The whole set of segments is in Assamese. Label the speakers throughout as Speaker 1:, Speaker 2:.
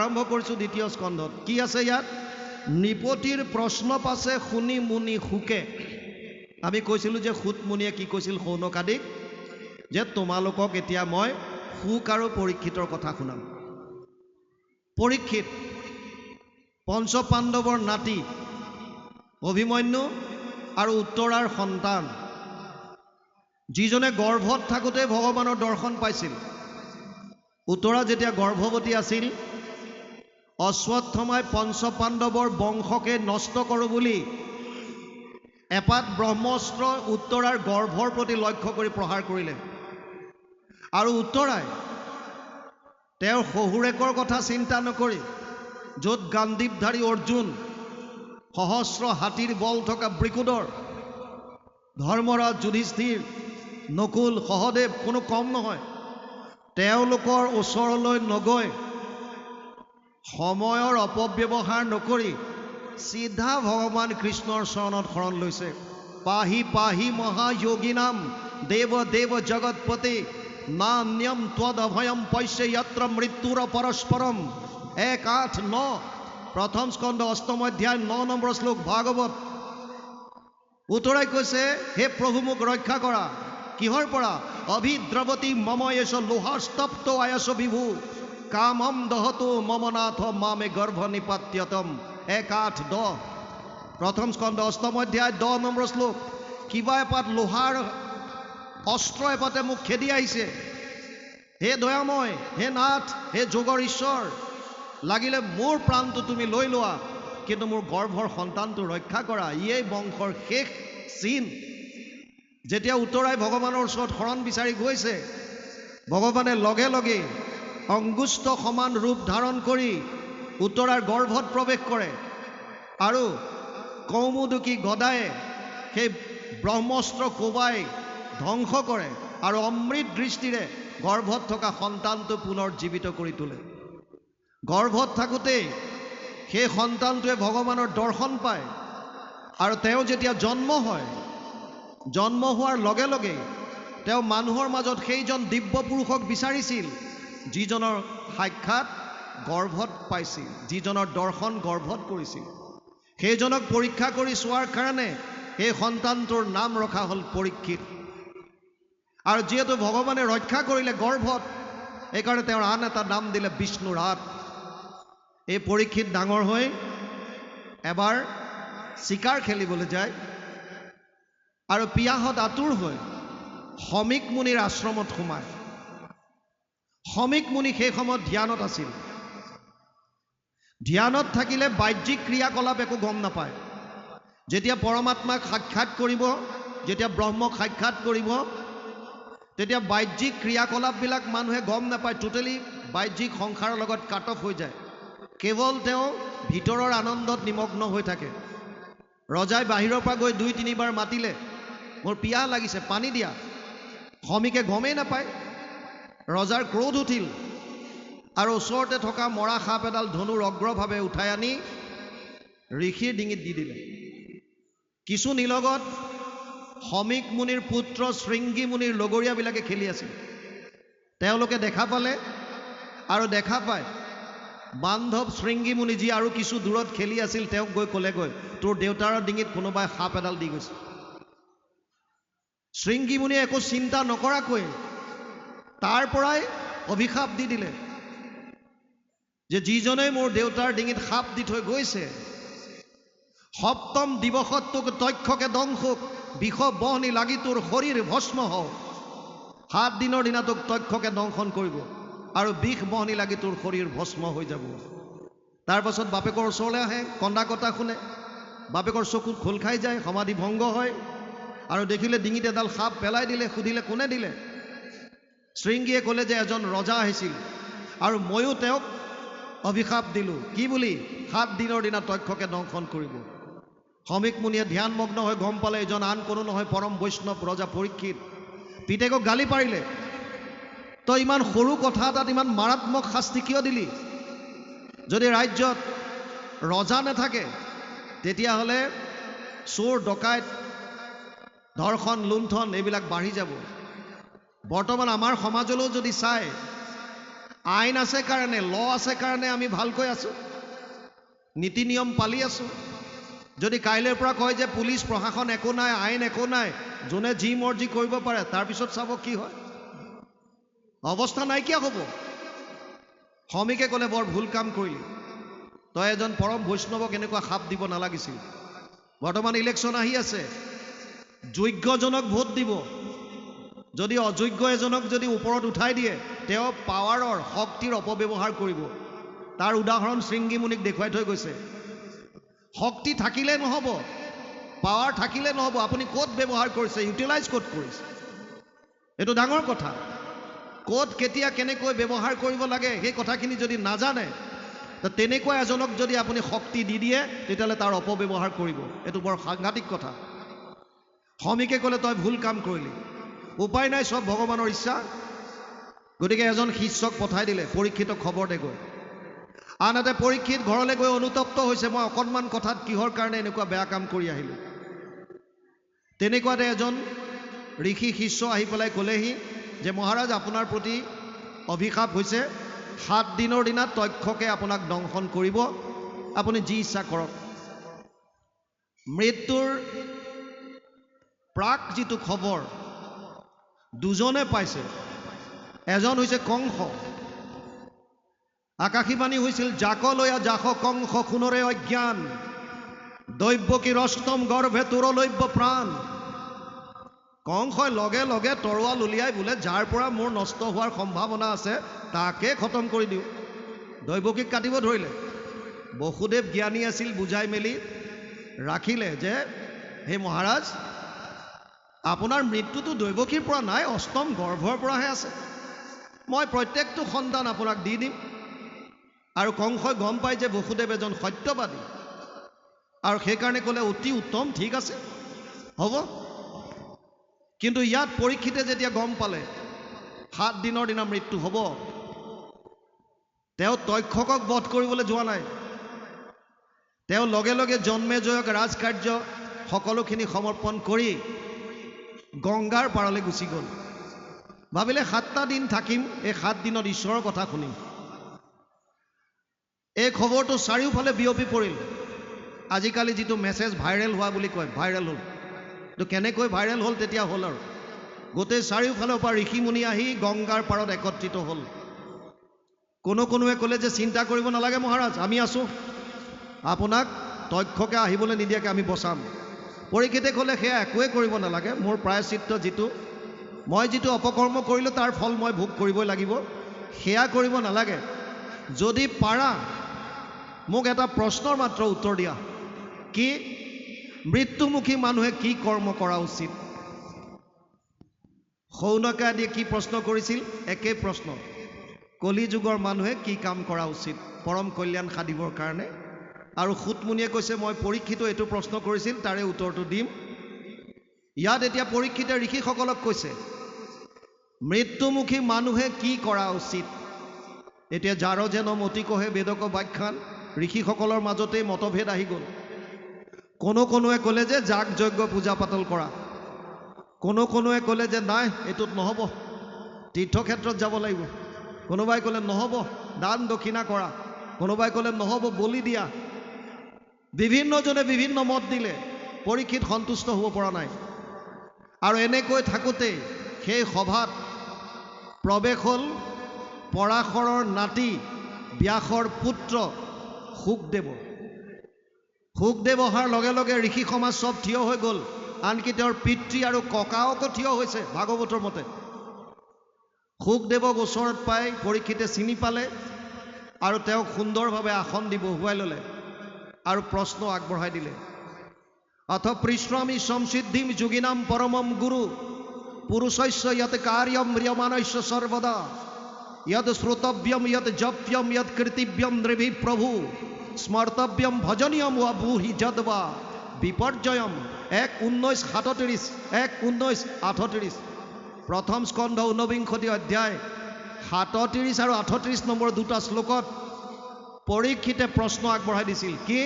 Speaker 1: আৰম্ভ কৰিছোঁ দ্বিতীয় স্কন্ধত। কি আছে ইয়াত? নিপতিৰ প্ৰশ্ন পাছে শুনি মুনি সুকে। আমি কৈছিলোঁ যে সুত মুনিয়ে কি কৈছিল সৌনকাদিক, যে তোমালোকক এতিয়া মই সুক আৰু পৰীক্ষিতৰ কথা শুনাম। পৰীক্ষিত পঞ্চপাণ্ডৱৰ নাতি, অভিমন্যু আৰু উত্তৰাৰ সন্তান, যিজনে গৰ্ভত থাকোঁতে ভগৱানৰ দৰ্শন পাইছিল। উত্তৰা যেতিয়া গৰ্ভৱতী আছিল, অশ্বত্থমাই পঞ্চপাণ্ডৱৰ বংশকে নষ্ট কৰোঁ বুলি এপাত ব্ৰহ্মস্ত্ৰ উত্তৰাৰ গৰ্ভৰ প্ৰতি লক্ষ্য কৰি প্ৰহাৰ কৰিলে। আৰু উত্তৰাই তেওঁৰ শহুৰেকৰ কথা চিন্তা নকৰি, য'ত গাণ্ডীৱধাৰী অৰ্জুন, সহস্ৰ হাতীৰ বল থকা বৃকুদৰ, ধৰ্মৰাজ যুধিষ্ঠিৰ, নকুল, সহদেৱ, কোনো কম নহয়, তেওঁলোকৰ ওচৰলৈ নগৈ সময়ৰ অপব্যৱহাৰ নকৰি চিধা ভগৱান কৃষ্ণৰ চৰণত শৰণ লৈছে। পাহি পাহি মহাযোগিনাম দেৱ দেৱ জগৎপতি নান্যম ত্বদ অভয়ম পশ্যে যত্ৰ মৃত্যুৰ পৰস্পৰম। 1:8-9 প্ৰথম স্কন্ধ অষ্টম অধ্যায় 9 নম্বৰ শ্লোক ভাগৱত। উত্তৰাই কৈছে, হে প্ৰভু মোক ৰক্ষা কৰা। কিহৰ পৰা? অভিদ্ৰৱতী মম এষ লোহাস্তপ্ত আয়স বিভু কামম দহতো মম নাথ মামে গৰ্ভ নিপাত্যতম। 1:8-10 প্ৰথম স্কন্ধ অষ্টম অধ্যায় 10 নম্বৰ শ্লোক। কিবা এপাত লোহাৰ অস্ত্ৰ এপাতে মোক খেদি আহিছে। হে দয়াময়, হে নাথ, হে যোগৰ ঈশ্বৰ, লাগিলে মোৰ প্ৰাণটো তুমি লৈ লোৱা, কিন্তু মোৰ গৰ্ভৰ সন্তানটো ৰক্ষা কৰা। ইয়েই বংশৰ শেষ চিন। যেতিয়া উত্তৰাই ভগৱানৰ ওচৰত শৰণ বিচাৰি গৈছে, ভগৱানে লগে লগে অংগুষ্ঠ সমান ৰূপ ধাৰণ কৰি উত্তৰাৰ গৰ্ভত প্ৰৱেশ কৰে আৰু কৌমুদুকী গদায়ে সেই ব্ৰহ্মস্ত্ৰ কোবাই ধ্বংস কৰে আৰু অমৃত দৃষ্টিৰে গৰ্ভত থকা সন্তানটো পুনৰ জীৱিত কৰি তোলে। গৰ্ভত থাকোঁতেই সেই সন্তানটোৱে ভগৱানৰ দৰ্শন পায় আৰু তেওঁ যেতিয়া জন্ম হয়, জন্ম হোৱাৰ লগে লগে তেওঁ মানুহৰ মাজত সেইজন দিব্য পুৰুষক বিচাৰিছিল, যিজনৰ সাক্ষাৎ গৰ্ভত পাইছিল, যিজনৰ দৰ্শন গৰ্ভত কৰিছিল। সেইজনক পৰীক্ষা কৰি চোৱাৰ কাৰণে সেই সন্তানটোৰ নাম ৰখা হ'ল পৰীক্ষিত। আৰু যিহেতু ভগৱানে ৰক্ষা কৰিলে গৰ্ভত, এইকাৰণে তেওঁৰ আন এটা নাম দিলে বিষ্ণুৰাত। এই পৰীক্ষিত ডাঙৰ হৈ এবাৰ চিকাৰ খেলিবলৈ যায় আৰু পিয়াহত আতুৰ হৈ শমিক মুনিৰ আশ্ৰমত সোমায়। শমিক মুনি সেই সময়ত ধ্যানত আছিল। ধ্যানত থাকিলে বাহ্যিক ক্ৰিয়াকলাপ একো গম নাপায়। যেতিয়া পৰমাত্মাক সাক্ষাৎ কৰিব, যেতিয়া ব্ৰহ্মক সাক্ষাৎ কৰিব, তেতিয়া বাহ্যিক ক্ৰিয়াকলাপবিলাক মানুহে গম নাপায়। টোটেলি বাহ্যিক সংসাৰৰ লগত কাট অফ হৈ যায়। কেৱল তেওঁ ভিতৰৰ আনন্দত নিমগ্ন হৈ থাকে। ৰজাই বাহিৰৰ পৰা গৈ 2-3 বাৰ মাতিলে, মোৰ পিয়াহ লাগিছে, পানী দিয়া। শমিকে গমেই নাপায়। ৰজাৰ ক্ৰোধ উঠিল আৰু ওচৰতে থকা মৰা সাপ এডাল ধনুৰ অগ্ৰভাৱে উঠাই আনি ঋষিৰ ডিঙিত দি দিলে। কিছু নিলগত শমিক মুনিৰ পুত্ৰ শৃংগী মুনিৰ লগৰীয়াবিলাকে খেলি আছিল। তেওঁলোকে দেখা পালে আৰু দেখা পায় বান্ধৱ শৃংগী মুনি, যি আৰু কিছু দূৰত খেলি আছিল, তেওঁক গৈ ক'লেগৈ, তোৰ দেউতাৰৰ ডিঙিত কোনোবাই সাপ এডাল দি গৈছে। শৃংগী মুনিয়ে একো চিন্তা নকৰাকৈ তাৰ পৰাই অভিশাপ দি দিলে যে যিজনে মোৰ দেউতাৰ ডিঙিত সাপ দি থৈ গৈছে, সপ্তম দিৱসত তোক তক্ষকে দংশক বিষ বহনি লাগি তোৰ শৰীৰ ভস্ম হওক। 7 দিনৰ দিনা তোক তক্ষকে দংশন কৰিব আৰু বিষ বহনি লাগি তোৰ শৰীৰ ভস্ম হৈ যাব। তাৰ পাছত বাপেকৰ ওচৰলৈ আহে, কন্দা কটা শুনে। বাপেকৰ চকুত খোল খাই যায়, সমাধি ভংগ হয় আৰু দেখিলে ডিঙিত এডাল সাপ পেলাই দিলে। সুধিলে কোনে দিলে? শৃংগীয়ে ক'লে যে এজন ৰজা আহিছিল আৰু ময়ো তেওঁক অভিশাপ দিলোঁ। কি বুলি? 7 দিনৰ দিনা তক্ষকে দংশন কৰিব। শমিক মুনিয়ে ধ্যানমগ্ন হৈ গম পালে এইজন আন কোনো নহয়, পৰম বৈষ্ণৱ ৰজা পৰীক্ষিত। পিতেকক গালি পাৰিলে, তই ইমান সৰু কথা এটাত ইমান মাৰাত্মক শাস্তি কিয় দিলি? যদি ৰাজ্যত ৰজা নাথাকে তেতিয়াহ'লে চোৰ ডকাইত ধৰ্ষণ লুণ্ঠন এইবিলাক বাঢ়ি যাব। বৰ্তমান আমাৰ সমাজলৈও যদি চাই, আইন আছে কাৰণে, ল আছে কাৰণে আমি ভালকৈ আছো, নীতি নিয়ম পালি আছো। যদি কাইলৈৰ পৰা কয় যে পুলিচ প্ৰশাসন একো নাই, আইন একো নাই, যোনে যি মৰ্জি কৰিব পাৰে, তাৰপিছত চাব কি হয়, অৱস্থা নাইকিয়া হ'ব। শ্ৰমিকে ক'লে বৰ ভুল কাম কৰিলি, তই এজন পৰম বৈষ্ণৱক এনেকুৱা সাপ দিব নালাগিছিল। বৰ্তমান ইলেকশ্যন আহি আছে, যোগ্যজনক ভোট দিব, যদি অযোগ্য এজনক যদি ওপৰত উঠাই দিয়ে, তেওঁ পাৱাৰৰ শক্তিৰ অপব্যৱহাৰ কৰিব। তাৰ উদাহৰণ শৃংগী মুনিক দেখুৱাই থৈ গৈছে। শক্তি থাকিলে নহ'ব, পাৱাৰ থাকিলে নহ'ব, আপুনি ক'ত ব্যৱহাৰ কৰিছে, ইউটিলাইজ ক'ত কৰিছে, এইটো ডাঙৰ কথা। ক'ত কেতিয়া কেনেকৈ ব্যৱহাৰ কৰিব লাগে সেই কথাখিনি যদি নাজানে, তেনেকুৱা এজনক যদি আপুনি শক্তি দি দিয়ে, তেতিয়াহ'লে তাৰ অপব্যৱহাৰ কৰিব। এইটো বৰ সাংঘাতিক কথা। শ্ৰমিকে ক'লে তই ভুল কাম কৰিলি, উপায় নাই, চব ভগৱানৰ ইচ্ছা। গতিকে এজন শিষ্যক পঠাই দিলে, পৰীক্ষিতক খবৰ দে গৈ। আনহাতে পৰীক্ষিত ঘৰলৈ গৈ অনুতপ্ত হৈছে, মই অকণমান কথাত কিহৰ কাৰণে এনেকুৱা বেয়া কাম কৰি আহিলোঁ। তেনেকুৱাতে এজন ঋষি শিষ্য আহি পেলাই ক'লেহি যে মহাৰাজ, আপোনাৰ প্ৰতি অভিশাপ হৈছে, 7 দিনৰ দিনা তক্ষকে আপোনাক দংশন কৰিব, আপুনি যি ইচ্ছা কৰক। মৃত্যুৰ প্ৰাক যিটো খবৰ দুজনে পাইছে, এজন হৈছে কংস। আকাশীবাণী হৈছিল, জাকলয়া জাস কংস সোণৰে অজ্ঞান, দৈব্যকী ৰষ্টম গৰ্ভে তোৰলৈব্য প্ৰাণ। কংসই লগে লগে তৰোৱাল উলিয়াই বোলে, যাৰ পৰা মোৰ নষ্ট হোৱাৰ সম্ভাৱনা আছে তাকে খতম কৰি দিওঁ। দৈৱকীক কাটিব ধৰিলে। বসুদেৱ জ্ঞানী আছিল, বুজাই মেলি ৰাখিলে যে হে মহাৰাজ, আপোনাৰ মৃত্যুটো দৈৱকীৰ পৰা নাই, অষ্টম গৰ্ভৰ পৰাহে আছে। মই প্ৰত্যেকটো সন্তান আপোনাক দি দিম। আৰু কংসই গম পায় যে বসুদেৱ এজন সত্যবাদী, আৰু সেইকাৰণে ক'লে অতি উত্তম, ঠিক আছে, হ'ব। কিন্তু ইয়াত পৰীক্ষিতে যেতিয়া গম পালে 7 দিনৰ দিনা মৃত্যু হ'ব, তেওঁ তক্ষকক বধ কৰিবলৈ যোৱা নাই। তেওঁ লগে লগে জন্মেজয়ক ৰাজকাৰ্য সকলোখিনি সমৰ্পণ কৰি গংগাৰ পাৰলৈ গুচি গ'ল। ভাবিলে 7টা দিন থাকিম, এই 7 দিনত ঈশ্বৰৰ কথা শুনিম। এই খবৰটো চাৰিওফালে বিয়পি পৰিল। আজিকালি যিটো মেছেজ ভাইৰেল হোৱা বুলি কয়, ভাইৰেল হ'ল। এইটো কেনেকৈ ভাইৰেল হ'ল, তেতিয়া হ'ল আৰু গোটেই চাৰিওফালৰ পৰা ঋষিমুনি আহি গংগাৰ পাৰত একত্ৰিত হ'ল। কোনোৱে ক'লে যে চিন্তা কৰিব নালাগে মহাৰাজ, আমি আছোঁ, আপোনাক তক্ষকে আহিবলৈ নিদিয়াকৈ আমি বচাম। পৰীক্ষিতে ক'লে সেয়া একোৱে কৰিব নালাগে, মোৰ প্ৰায়শ্চিত্ত যিটো, মই যিটো অপকৰ্ম কৰিলোঁ তাৰ ফল মই ভোগ কৰিবই লাগিব, সেয়া কৰিব নালাগে। যদি পাৰা মোক এটা প্ৰশ্নৰ মাত্ৰ উত্তৰ দিয়া, কি মৃত্যুমুখী মানুহে কি কৰ্ম কৰা উচিত? শৌনকে আদিয়ে কি প্ৰশ্ন কৰিছিল? একেই প্ৰশ্ন, কলি যুগৰ মানুহে কি কাম কৰা উচিত পৰম কল্যাণ সাধিবৰ কাৰণে। আৰু সুতমুনিয়ে কৈছে, মই পৰীক্ষিত এইটো প্ৰশ্ন কৰিছিল, তাৰে উত্তৰটো দিম। ইয়াত এতিয়া পৰীক্ষিতে ঋষিসকলক কৈছে মৃত্যুমুখী মানুহে কি কৰা উচিত। এতিয়া যাৰ যেন মতিকহে বেদক ব্যাখ্যান, ঋষিসকলৰ মাজতেই মতভেদ আহি গ'ল। কোনোৱে ক'লে যে যাগ যজ্ঞ পূজা পাতল কৰা, কোনোৱে ক'লে যে নাই এইটোত নহ'ব, তীৰ্থক্ষেত্ৰত যাব লাগিব, কোনোবাই ক'লে নহ'ব দান দক্ষিণা কৰা, কোনোবাই ক'লে নহ'ব বলি দিয়া। বিভিন্নজনে বিভিন্ন মত দিলে, পৰীক্ষিত সন্তুষ্ট হ'ব পৰা নাই। আৰু এনেকৈ থাকোঁতেই সেই সভাত প্ৰৱেশ হ'ল পৰাশৰৰ নাতি ব্যাসৰ পুত্ৰ শুকদেৱ। শুকদেৱ অহাৰ লগে লগে ঋষি সমাজ চব থিয় হৈ গ'ল, আনকি তেওঁৰ পিতৃ আৰু ককাওকো থিয় হৈছে ভাগৱতৰ মতে। শুকদেৱক ওচৰত পাই পৰীক্ষিতে চিনি পালে আৰু তেওঁক সুন্দৰভাৱে আসন দি বহুৱাই ল'লে আৰু প্ৰশ্ন আগবঢ়াই দিলে। অথ পৃষ্ণামি সংসিদ্ধিম যোগিনাম পৰমম গুৰু পুৰুষস্য য়ৎ কাৰ্যম ম্ৰিয়মাণস্য সৰ্বদা यद श्रोतव्यम यद जप्यम यद कृतिव्यम नृभि प्रभु स्मर्तव्यम भजनियम वा बुहि जदवा विपर्जयम 1:19:37 1:19:38 प्रथम स्कंध 49 अध्याय 37 और 38 নম্বৰ দুটা শ্লোকত পৰীক্ষিতে প্ৰশ্ন আগবঢ়াই দিছিল, কি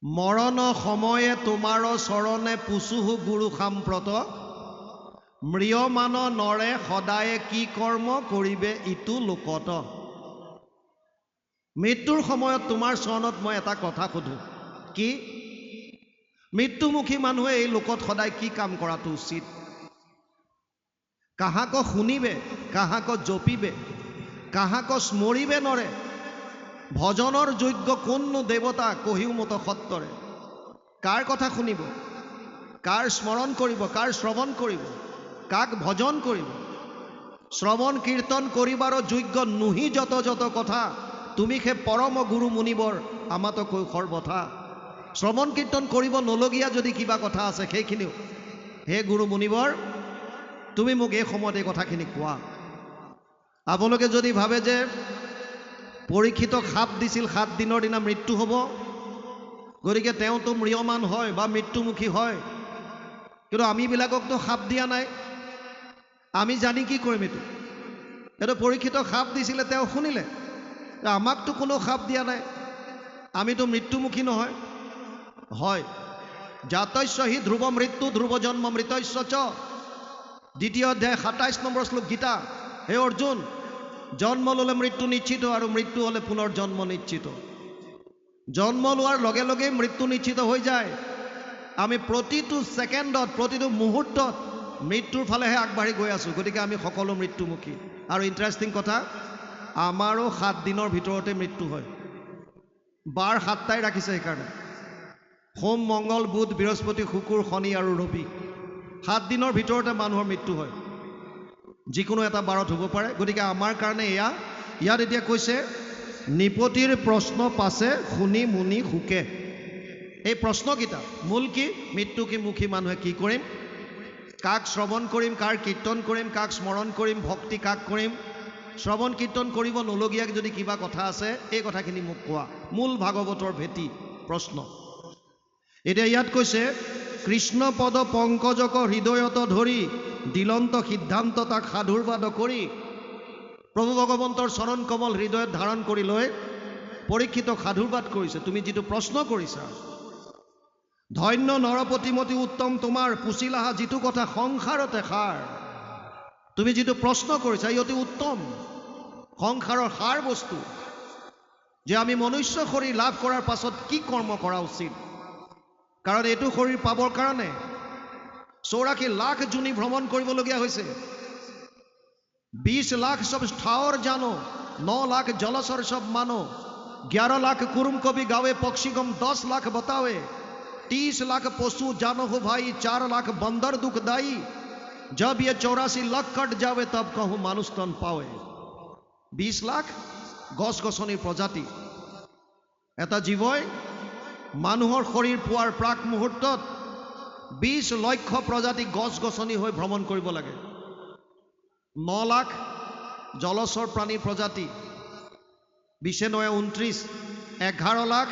Speaker 1: মৰণ সময়ে তোমাৰ চৰণে পুছুহু গুৰু সাম্প্ৰত ম্ৰিয়মান নৰে সদায়ে কি কৰ্ম কৰিবে ইটো লোকত। মৃত্যুৰ সময়ত তোমাৰ চৰণত মই এটা কথা সোধো, কি মৃত্যুমুখী মানুহে এই লোকত সদায় কি কাম কৰাটো উচিত? কাহাক শুনিবে, কাহাক জপিবে, কাহাক স্মৰিবে নৰে, ভজনৰ যোগ্য কোননো দেৱতা কহিও মত সত্তৰে। কাৰ কথা শুনিব, কাৰ স্মৰণ কৰিব, কাৰ শ্ৰৱণ কৰিব, কাক ভজন কৰিব? শ্ৰৱণ কীৰ্তন কৰিবাৰ যোগ্য নুহি যত যত কথা, তুমি সে পৰম গুৰু মুনিবৰ আমাতো কৈ সৰ্বথা। শ্ৰৱণ কীৰ্তন কৰিব নলগীয়া যদি কিবা কথা আছে সেইখিনিও হে গুৰু মুনিবৰ তুমি মোক এই সময়ত এই কথাখিনি কোৱা। আপোনালোকে যদি ভাবে যে পৰীক্ষিতক সাপ দিছিল 7 দিনৰ দিনা মৃত্যু হ'ব, গতিকে তেওঁতো ম্ৰিয়মান হয় বা মৃত্যুমুখী হয়, কিন্তু আমিবিলাককতো সাপ দিয়া নাই, আমি জানি কি কৰিম? এইটো পৰীক্ষিতক সাপ দিছিলে, তেওঁ শুনিলে, আমাকতো কোনো সাপ দিয়া নাই, আমিতো মৃত্যুমুখী নহয়। হয়, জাতস্য হি ধ্ৰুৱ মৃত্যু ধ্ৰুৱ জন্ম মৃতস্য চ, 2য় অধ্যায় 27 নম্বৰ শ্লোক গীতা। হে অৰ্জুন, জন্ম ল'লে মৃত্যু নিশ্চিত আৰু মৃত্যু হ'লে পুনৰ জন্ম নিশ্চিত। জন্ম লোৱাৰ লগে লগে মৃত্যু নিশ্চিত হৈ যায়। আমি প্ৰতিটো ছেকেণ্ডত, প্ৰতিটো মুহূৰ্তত মৃত্যুৰ ফালেহে আগবাঢ়ি গৈ আছোঁ, গতিকে আমি সকলো মৃত্যুমুখী। আৰু ইণ্টাৰেষ্টিং কথা, আমাৰো 7 দিনৰ ভিতৰতে মৃত্যু হয়। বাৰ 7টাই ৰাখিছে সেইকাৰণে, সোম মংগল বুধ বৃহস্পতি শুকুৰ শনি আৰু ৰবি, 7 দিনৰ ভিতৰতে মানুহৰ মৃত্যু হয়। যিকোনো এটা বাৰত হ'ব পাৰে। গতিকে আমাৰ কাৰণে ইয়াত এতিয়া কৈছে নিপতিৰ প্ৰশ্ন পাছে শুনি মুনি সুকে। এই প্ৰশ্নকেইটা মূল কি? মৃত্যুমুখী মানুহে কি কৰিম, কাক শ্ৰৱণ কৰিম, কাৰ কীৰ্তন কৰিম, কাক স্মৰণ কৰিম, ভক্তি কাক কৰিম, শ্ৰৱণ কীৰ্তন কৰিব নলগীয়া যদি কিবা কথা আছে এই কথাখিনি মোক কোৱা। মূল ভাগৱতৰ ভেটি প্ৰশ্ন। এতিয়া ইয়াত কৈছে কৃষ্ণ পদ পংকজক হৃদয়ত ধৰি দিলন্ত সিদ্ধান্ত তাক সাধুৰবাদ কৰি। প্ৰভু ভগৱন্তৰ চৰণ কমল হৃদয়ত ধাৰণ কৰি লৈ পৰীক্ষিতক সাধুৰবাদ কৰিছে। তুমি যিটো প্ৰশ্ন কৰিছা, ধন্য নৰপতিমতী উত্তম তোমাৰ পুচিলাহা যিটো কথা সংসাৰতে সাৰ। তুমি যিটো প্ৰশ্ন কৰিছা ই অতি উত্তম, সংসাৰৰ সাৰ বস্তু, যে আমি মনুষ্য শৰীৰ লাভ কৰাৰ পাছত কি কৰ্ম কৰা উচিত। কাৰণ এইটো শৰীৰ পাবৰ কাৰণে 84 লাখ জুনি ভ্ৰমণ কৰিবলগীয়া হৈছে। 20 লাখ সব ঠাৱৰ জানো, 9 লাখ জলচৰ সব মানো, 11 লাখ কুৰুম কবি গাवे পক্ষীগম 10 লাখ बतावे, 30 लाख पशु जानो हो भाई, 4 लाख बंदर दुखदाई, जब ये 84 लाख कट जावे तब कहूँ मानुष तन पावे। 20 लाख গছ গছনিৰ প্ৰজাতি, এটা জীৱই মানুহৰ শৰীৰ পোৱাৰ প্ৰাক মুহূৰ্তত 20 লক্ষ প্ৰজাতি গছ গছনি হৈ ভ্ৰমণ কৰিব লাগে। 9 লাখ জলচৰ প্ৰাণী প্ৰজাতি, 29 11 লাখ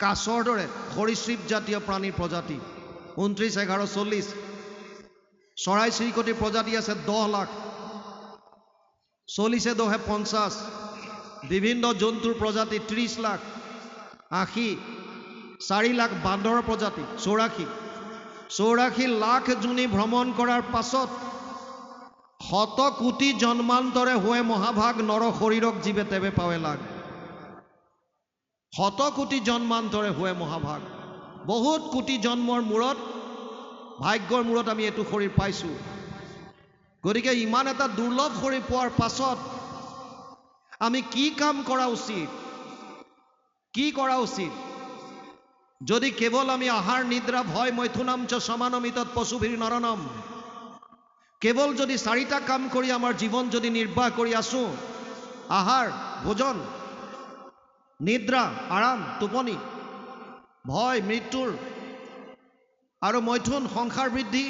Speaker 1: কাছৰ দৰে সৰীসৃপ জাতীয় প্ৰাণীৰ প্ৰজাতি, 29 11 40। চৰাই চিৰিকটিৰ প্ৰজাতি আছে 10 লাখ, 40 2 50। বিভিন্ন জন্তুৰ প্ৰজাতি 30 লাখ 80। 4 লাখ বান্দৰৰ প্ৰজাতি 84 লাখ জুনি ভ্ৰমণ কৰাৰ পাছত 100 কোটি জন্মান্তৰে হোৱে মহাভাগ নৰ শৰীৰক জীৱে তেবে পাৱে লাগ। 100 কোটি জন্মান্তৰে হোৱে মহাভাগ, বহুত কোটি জন্মৰ মূৰত, ভাগ্যৰ মূৰত আমি এইটো শৰীৰ পাইছোঁ। গতিকে ইমান এটা দুৰ্লভ শৰীৰ পোৱাৰ পাছত আমি কি কাম কৰা উচিত, কি কৰা উচিত? যদি কেৱল আমি আহাৰ নিদ্ৰা ভয় মৈথুনাম চ সমানমিতত পশুভিৰ নৰনম, কেৱল যদি 4টা কাম কৰি আমাৰ জীৱন যদি নিৰ্বাহ কৰি আছো, আহাৰ ভোজন নিদ্ৰা আৰাম টোপনি, ভয় মৃত্যুৰ আৰু মৈথুন সংসাৰ বৃদ্ধি,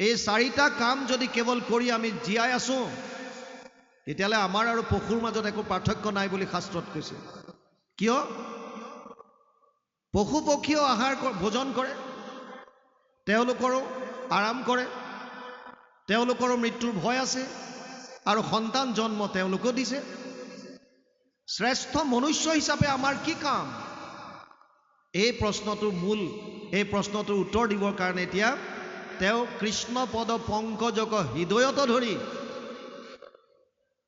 Speaker 1: এই 4টা কাম যদি কেৱল কৰি আমি জীয়াই আছো, তেতিয়াহ'লে আমাৰ আৰু পশুৰ মাজত একো পাৰ্থক্য নাই বুলি শাস্ত্ৰত কৈছে। কিয়? পশু পক্ষীও আহাৰ ভোজন কৰে, তেওঁলোকৰো আৰাম কৰে, তেওঁলোকৰো মৃত্যুৰ ভয় আছে আৰু সন্তান জন্ম তেওঁলোকেও দিছে। শ্ৰেষ্ঠ মনুষ্য হিচাপে আমাৰ কি কাম? এই প্ৰশ্নটোৰ মূল, এই প্ৰশ্নটোৰ উত্তৰ দিবৰ কাৰণে এতিয়া তেওঁ কৃষ্ণ পদ পংকজক হৃদয়ত ধৰি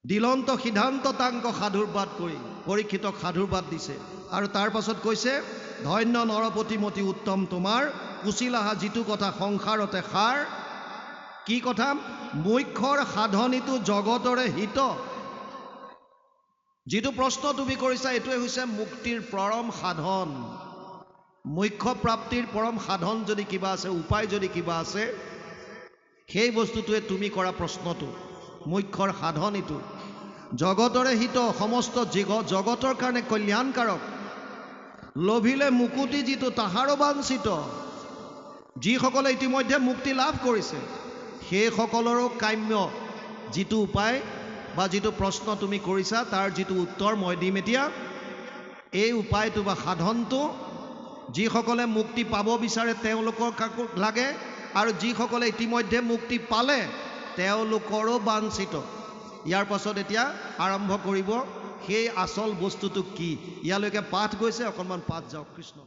Speaker 1: দিলন্ত সিদ্ধান্ত তাংক সাধুৰবাদ কৰি পৰীক্ষিতক সাধুৰবাদ দিছে। আৰু তাৰ পাছত কৈছে ধন্য নৰপতিমতী উত্তম তোমাৰ কুচিলাহা যিটো কথা সংসাৰতে সাৰ কি কথা মুখ্যৰ সাধনীটো জগতৰে হিত। যিটো প্ৰশ্ন তুমি কৰিছা এইটোৱে হৈছে মুক্তিৰ পৰম সাধন। মুখ্য প্ৰাপ্তিৰ পৰম সাধন যদি কিবা আছে, উপায় যদি কিবা আছে, সেই বস্তুটোৱে তুমি কৰা প্ৰশ্নটো মুখ্যৰ সাধন এইটো। জগতৰে হিত সমস্ত জগতৰ কাৰণে কল্যাণকাৰক লভিলে মুকুতি যিটো তাহাৰো বাঞ্ছিত। যিসকলে ইতিমধ্যে মুক্তি লাভ কৰিছে সেইসকলৰো কাম্য যিটো উপায় বা যিটো প্ৰশ্ন তুমি কৰিছা তাৰ যিটো উত্তৰ মই দিম এতিয়া। এই উপায়টো বা সাধনটো যিসকলে মুক্তি পাব বিচাৰে তেওঁলোকৰ লাগে, আৰু যিসকলে ইতিমধ্যে মুক্তি পালে তেওঁলোকৰো বাঞ্ছিত। ইয়াৰ পাছত এতিয়া আৰম্ভ কৰিব সেই আচল বস্তুটো কি। ইয়ালৈকে পাঠ গৈছে, অকণমান পাঠ যাওক। কৃষ্ণ।